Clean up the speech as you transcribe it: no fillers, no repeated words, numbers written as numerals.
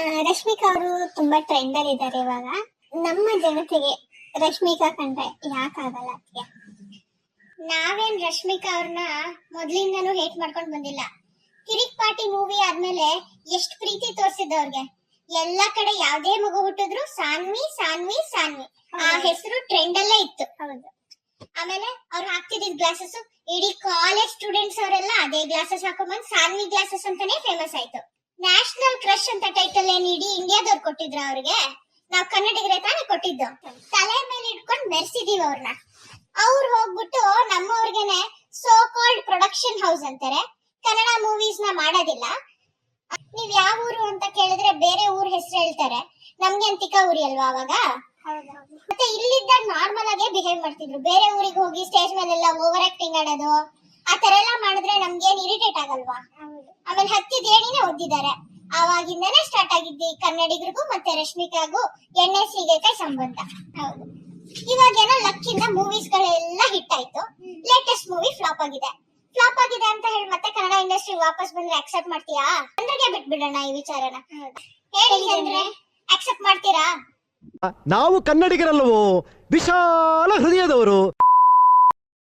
ರಶ್ಮಿಕಾ ಅವರು ತುಂಬಾ ಟ್ರೆಂಡ್ ಅಲ್ಲಿ ಇದ್ದಾರೆ ಇವಾಗ. ನಮ್ಮ ಜನತೆಗೆ ರಶ್ಮಿಕಾ ಕಂಡ್ರೆ ಯಾಕಾಗಲ್ಲ ಅದಕ್ಕೆ? ನಾವೇನ್ ರಶ್ಮಿಕಾ ಅವ್ರನ್ನ ಮೊದ್ಲಿಂದನೂ ಹೇಟ್ ಮಾಡ್ಕೊಂಡ್ ಬಂದಿಲ್ಲ. ಕಿರಿಕ್ ಪಾರ್ಟಿ ಮೂವಿ ಆದ್ಮೇಲೆ ಎಷ್ಟು ಪ್ರೀತಿ ತೋರಿಸಿದ್ದವ್ರಿಗೆ. ಎಲ್ಲಾ ಕಡೆ ಯಾವ್ದೇ ಮಗು ಹುಟ್ಟಿದ್ರು ಸಾನ್ವಿ ಸಾನ್ವಿ ಸಾನ್ವಿ ಆ ಹೆಸರು ಟ್ರೆಂಡ್ ಅಲ್ಲೇ ಇತ್ತು. ಹೌದು. ಆಮೇಲೆ ಅವ್ರು ಹಾಕ್ತಿದ್ದ ಗ್ಲಾಸಸ್ ಇಡೀ ಕಾಲೇಜ್ ಸ್ಟೂಡೆಂಟ್ಸ್ ಅವರೆಲ್ಲ ಅದೇ ಗ್ಲಾಸಸ್ ಹಾಕೊಂಡ್ಬಂದ್ ಸಾನ್ವಿ ಗ್ಲಾಸಸ್ ಅಂತಾನೆ ಫೇಮಸ್ ಆಯ್ತು. ನ್ಯಾಷನಲ್ ಕ್ರಶ್ ಅಂತ ಟೈಟಲ್ ಏನ್ ಇಡೀ ಇಂಡಿಯಾದವ್ರು ಕೊಟ್ಟಿದ್ರು ಅವ್ರಿಗೆ. ನಾವ್ ಕನ್ನಡಿಗರೇ ತಾನೇ ಕೊಟ್ಟಿದ್ದು. ತಲೆ ಮೇಲೆ ಇಟ್ಕೊಂಡ್ ಮೆರ್ಸಿದೀವಿ ಅವ್ರನ್ನ. ಅವ್ರು ಹೋಗ್ಬಿಟ್ಟು ನಮ್ಮವ್ರಿಗೆನೆ ಸೋ ಕಾಲ್ಡ್ ಪ್ರೊಡಕ್ಷನ್ ಹೌಸ್ ಅಂತಾರೆ. ಕನ್ನಡ ಮೂವೀಸ್ ನ ಮಾಡೋದಿಲ್ಲ. ನೀವ್ ಯಾವ ಊರು ಅಂತ ಕೇಳಿದ್ರೆ ಬೇರೆ ಊರ್ ಹೆಸರು ಹೇಳ್ತಾರೆ. ನಮ್ಗೆ ಅಂತಿಕ ಊರಿ ಅಲ್ವಾ ಅವಾಗ. ಮತ್ತೆ ಇಲ್ಲಿದ್ದಾಗ ನಾರ್ಮಲ್ ಆಗೇ ಬಿಹೇವ್ ಮಾಡ್ತಿದ್ರು. ಬೇರೆ ಊರಿಗೆ ಹೋಗಿ ಸ್ಟೇಜ್ ಮೇಲೆಲ್ಲ ಓವರ್ ಆಕ್ಟಿಂಗ್ ಆಡೋದು ಆ ತರ ಎಲ್ಲ ಮಾಡಿದ್ರೆ ನಮ್ಗೇನ್ ಇರಿಟೇಟ್ ಆಗಲ್ವಾ? ಆಮೇಲೆ ಹತ್ತಿದ ಏಣಿನೇ ಓದಿದ್ದಾರೆ. ಆವಾಗಿಂದಾನೇ ಸ್ಟಾರ್ಟ್ ಆಗಿದ್ದಿ ಕನ್ನಡಿಗರಿಗೂ ಮತ್ತೆ ರಶ್ಮಿಕಾಗೂ ಎಣ್ಣೆ ಸೀಗೆಕಾಯಿ ಸಂಬಂಧ. ಹೌದು. ಇವಾಗೇನೋ ಲಕ್ಕಿಂದ ಮೂವೀಸ್ ಗಳೆಲ್ಲ ಹಿಟ್ ಆಯ್ತು. ಲೇಟೆಸ್ಟ್ ಮೂವಿ ಫ್ಲಾಪ್ ಆಗಿದೆ. ಫ್ಲಾಪ್ ಆಗಿದೆ ಅಂತ ಹೇಳಿ ಮತ್ತೆ ಕನ್ನಡ ಇಂಡಸ್ಟ್ರಿ ವಾಪಸ್ ಬಂದ್ರೆ ಅಕ್ಸೆಪ್ಟ್ ಮಾಡ್ತೀಯಾ? ಚಂದ್ರಗೆ ಬಿಟ್ಬಿಡೋಣ ಈ ವಿಚಾರನ. ಹೇಳಿ ಚಂದ್ರೆ, ಅಕ್ಸೆಪ್ಟ್ ಮಾಡ್ತೀರಾ? ನಾವು ಕನ್ನಡಿಗರಲ್ಲವೋ, ವಿಶಾಲ ಹೃದಯದವರು.